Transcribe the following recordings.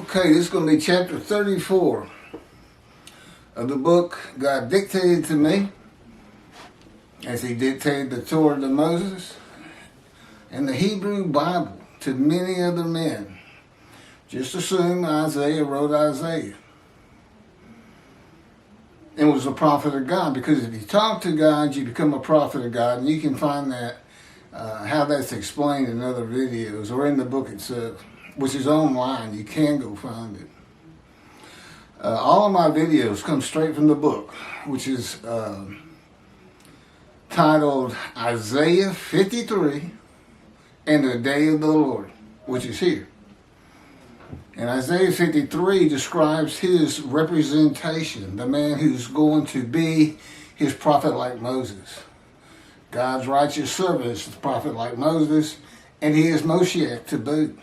Okay, this is going to be chapter 34 of the book God dictated to me as he dictated the Torah to Moses and the Hebrew Bible to many other men. Just assume Isaiah wrote Isaiah and was a prophet of God, because if you talk to God, you become a prophet of God, and you can find that how that's explained in other videos or in the book itself, which is online. You can go find it. All of my videos come straight from the book, which is titled Isaiah 53 and the Day of the Lord, which is here. And Isaiah 53 describes his representation, the man who's going to be his prophet like Moses. God's righteous servant is the prophet like Moses, and he is Moshiach to boot,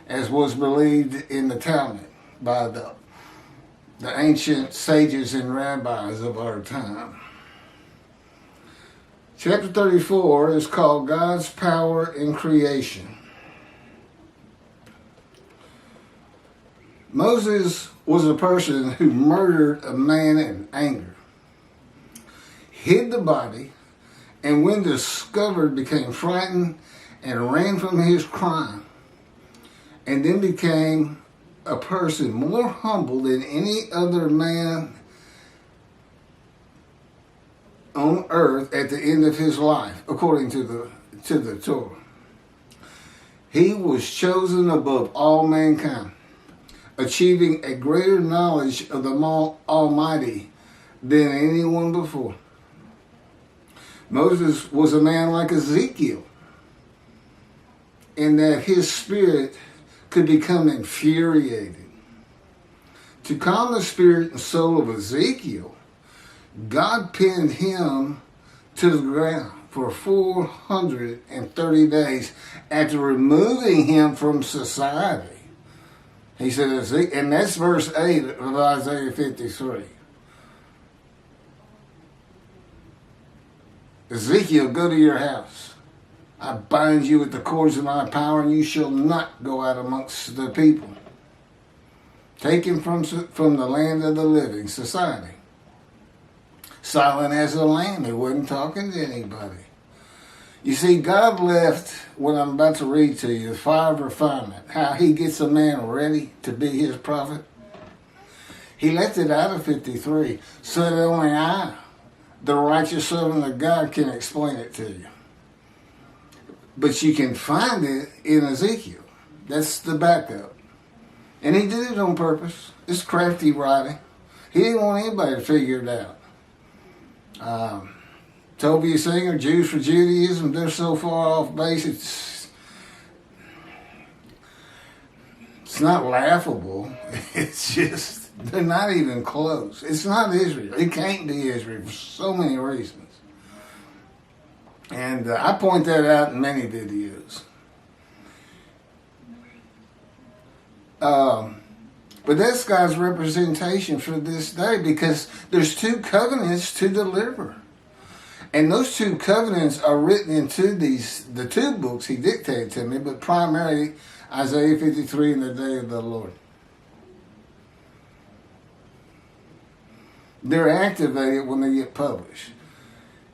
as was believed in the Talmud by the ancient sages and rabbis of our time. Chapter 34 is called God's Power in Creation. Moses was a person who murdered a man in anger, hid the body, and when discovered became frightened and ran from his crime, and then became a person more humble than any other man on earth at the end of his life, according to the Torah. He was chosen above all mankind, achieving a greater knowledge of the Almighty than anyone before. Moses was a man like Ezekiel, in that his spirit could become infuriated. To calm the spirit and soul of Ezekiel, God pinned him to the ground for 430 days after removing him from society. He said, and that's verse 8 of Isaiah 53. Ezekiel, go to your house. I bind you with the cords of my power, and you shall not go out amongst the people. Take him from the land of the living, society. Silent as a lamb, he wasn't talking to anybody. You see, God left what I'm about to read to you, the fire of refinement, how he gets a man ready to be his prophet. He left it out of 53 so that only I, the righteous servant of God, can explain it to you. But you can find it in Ezekiel. That's the backup. And he did it on purpose. It's crafty writing. He didn't want anybody to figure it out. Toby Singer, Jews for Judaism, they're so far off base, it's not laughable. It's just, they're not even close. It's not Israel. It can't be Israel for so many reasons. And I point that out in many videos. But that's God's representation for this day, because there's two covenants to deliver. And those two covenants are written into the two books he dictated to me, but primarily Isaiah 53 and the Day of the Lord. They're activated when they get published.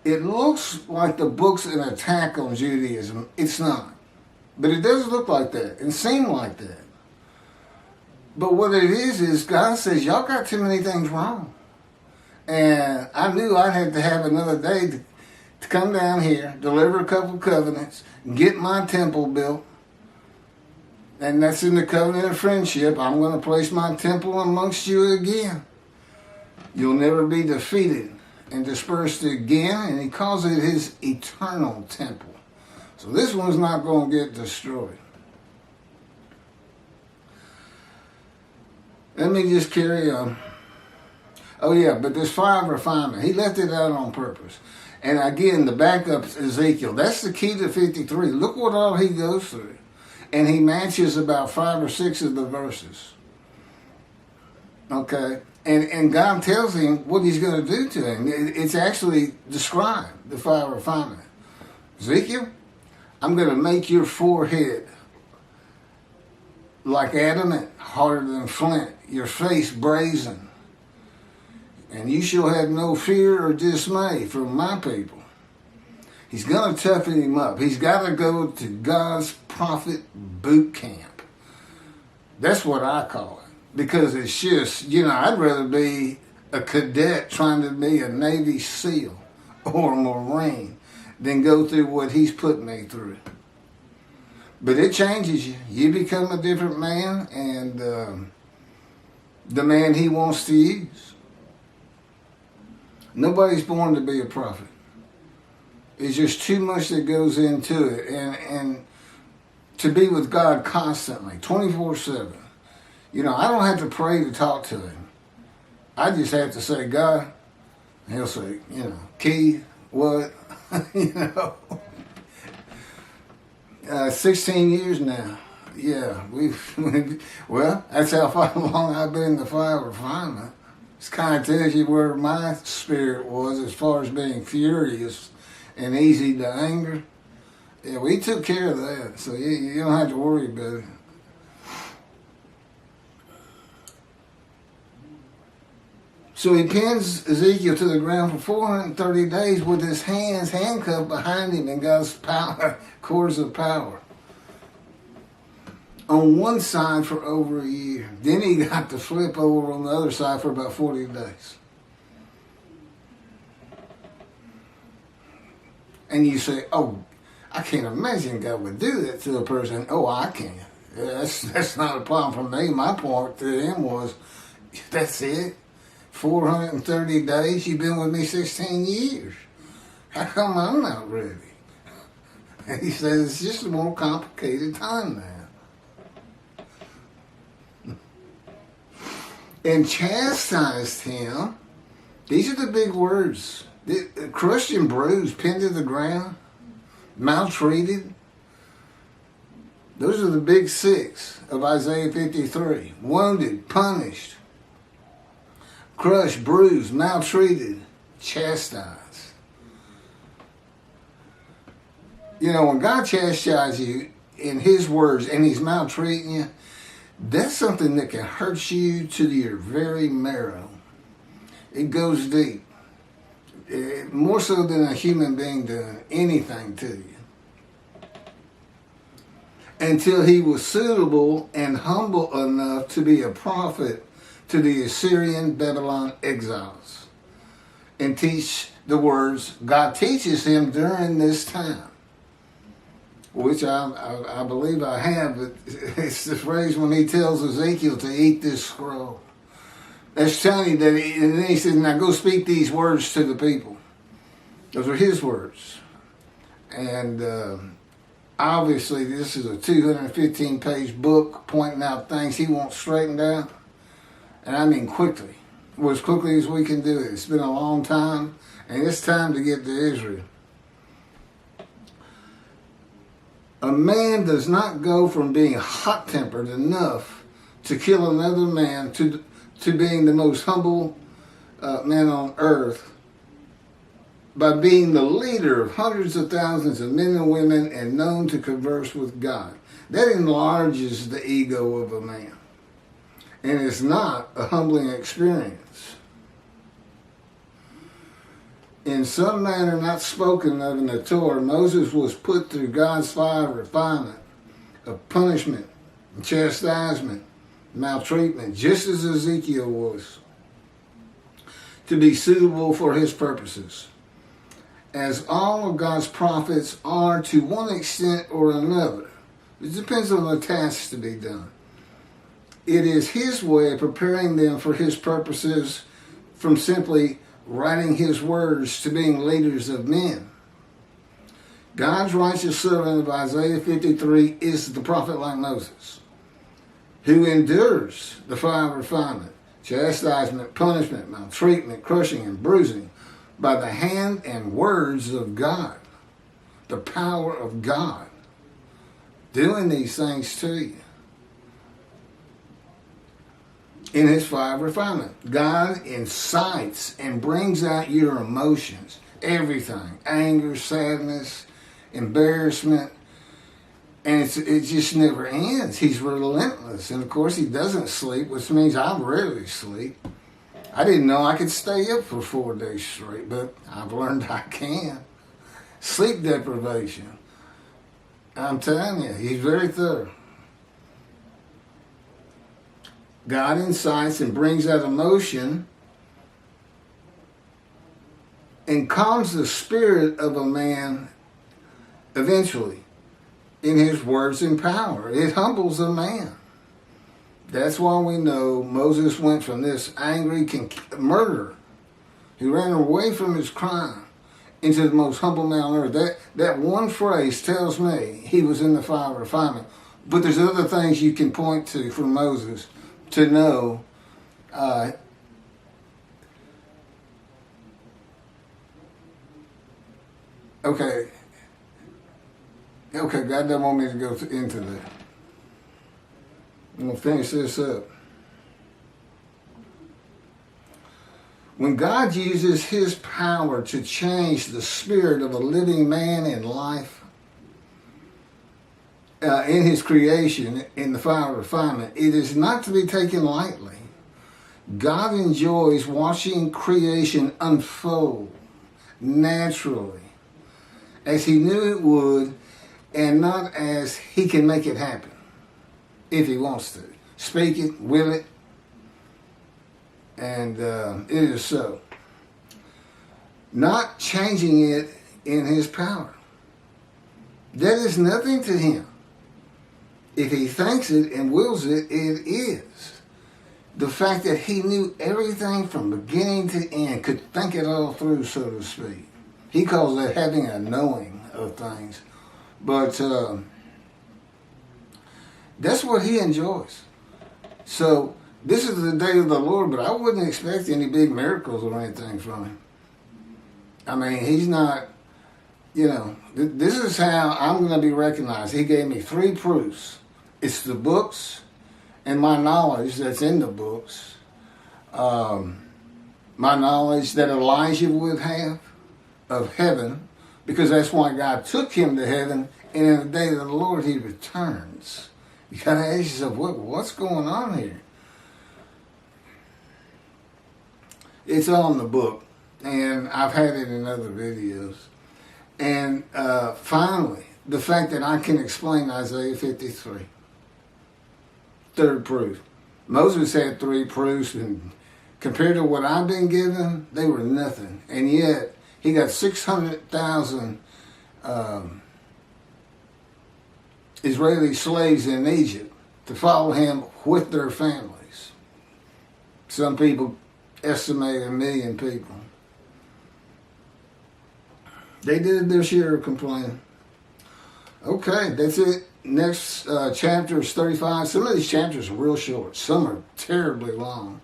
It looks like the book's an attack on Judaism. It's not. But it does look like that and seem like that. But what it is God says, y'all got too many things wrong. And I knew I'd have to have another day to come down here, deliver a couple covenants, get my temple built. And that's in the covenant of friendship. I'm going to place my temple amongst you again. You'll never be defeated and dispersed again. And he calls it his eternal temple. So this one's not going to get destroyed. Let me just carry on. Oh yeah, but this fire of refinement, he left it out on purpose. And again, the backup's Ezekiel. That's the key to 53. Look what all he goes through. And he matches about 5 or 6 of the verses. Okay? And God tells him what he's going to do to him. It's actually described, the fire of refinement. Ezekiel, I'm going to make your forehead like adamant, harder than flint, your face brazen. And you shall have no fear or dismay from my people. He's going to toughen him up. He's got to go to God's prophet boot camp. That's what I call it. Because it's just, I'd rather be a cadet trying to be a Navy SEAL or a Marine than go through what he's put me through. But it changes you. You become a different man, and the man he wants to use. Nobody's born to be a prophet. It's just too much that goes into it. And to be with God constantly, 24/7. I don't have to pray to talk to him. I just have to say, God, and he'll say, Keith, what? 16 years now. Yeah, well, that's how far along I've been in the fire of refinement. This kind of tells you where my spirit was as far as being furious and easy to anger. Yeah, we took care of that, so you don't have to worry about it. So he pins Ezekiel to the ground for 430 days with his hands handcuffed behind him in God's power, cords of power. On one side for over a year. Then he got to flip over on the other side for about 40 days. And you say, oh, I can't imagine God would do that to a person. Oh, I can. That's not a problem for me. My point to him was, that's it. 430 days, you've been with me 16 years. How come I'm not ready? And he says, it's just a more complicated time now. And chastised him. These are the big words. Crushed and bruised, pinned to the ground, maltreated. Those are the big six of Isaiah 53. Wounded, punished, crushed, bruised, maltreated, chastised. When God chastises you in his words and he's maltreating you, that's something that can hurt you to your very marrow. It goes deep. More so than a human being doing anything to you. Until he was suitable and humble enough to be a prophet to the Assyrian Babylon exiles and teach the words God teaches him during this time, which I believe I have, but it's the phrase when he tells Ezekiel to eat this scroll. That's telling you that, and then he says, now go speak these words to the people. Those are his words. And obviously this is a 215-page book pointing out things he wants straightened out. And I mean quickly. As quickly as we can do it. It's been a long time, and it's time to get to Israel. A man does not go from being hot-tempered enough to kill another man to being the most humble man on earth by being the leader of hundreds of thousands of men and women and known to converse with God. That enlarges the ego of a man. And it's not a humbling experience. In some manner not spoken of in the Torah, Moses was put through God's fire of refinement, of punishment, and chastisement, maltreatment, just as Ezekiel was, to be suitable for his purposes. As all of God's prophets are to one extent or another. It depends on the tasks to be done. It is his way of preparing them for his purposes, from simply writing his words to being leaders of men. God's righteous servant of Isaiah 53 is the prophet like Moses, who endures the fire of refinement, chastisement, punishment, maltreatment, crushing, and bruising by the hand and words of God, the power of God, doing these things to you. In his fire of refinement, God incites and brings out your emotions, everything, anger, sadness, embarrassment, And it just never ends. He's relentless. And of course, he doesn't sleep, which means I rarely sleep. I didn't know I could stay up for 4 days straight, but I've learned I can. Sleep deprivation. I'm telling you, he's very thorough. God incites and brings out emotion and calms the spirit of a man eventually in his words and power. It humbles a man. That's why we know Moses went from this angry murderer who ran away from his crime into the most humble man on earth. That one phrase tells me he was in the fire of refinement. But there's other things you can point to from Moses to know okay, God doesn't want me to go into that. I'm going to finish this up. When God uses his power to change the spirit of a living man in life, in his creation, in the fire of refinement, it is not to be taken lightly. God enjoys watching creation unfold naturally, as he knew it would, and not as he can make it happen, if he wants to. Speak it, will it, and it is so. Not changing it in his power. That is nothing to him. If he thinks it and wills it, it is. The fact that he knew everything from beginning to end, could think it all through, so to speak. He calls that having a knowing of things. But that's what he enjoys. So this is the day of the Lord, but I wouldn't expect any big miracles or anything from him. I mean, he's not, this is how I'm going to be recognized. He gave me 3 proofs. It's the books and my knowledge that's in the books. My knowledge that Elijah would have of heaven, because that's why God took him to heaven, and in the day of the Lord he returns. You got to ask yourself, what's going on here? It's all in the book, and I've had it in other videos. And finally, the fact that I can explain Isaiah 53. 3rd proof. Moses had 3 proofs, and compared to what I've been given, they were nothing. And yet, he got 600,000 Israeli slaves in Egypt to follow him with their families. Some people estimate 1 million people. They did their share of complaining. Okay, that's it. Next chapter is 35. Some of these chapters are real short. Some are terribly long.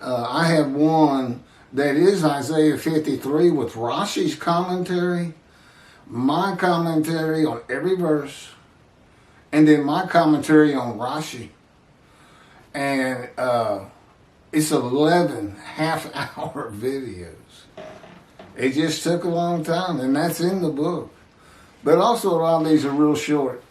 I have one that is Isaiah 53 with Rashi's commentary, my commentary on every verse, and then my commentary on Rashi. And it's 11 half-hour videos. It just took a long time, and that's in the book. But also a lot of these are real short.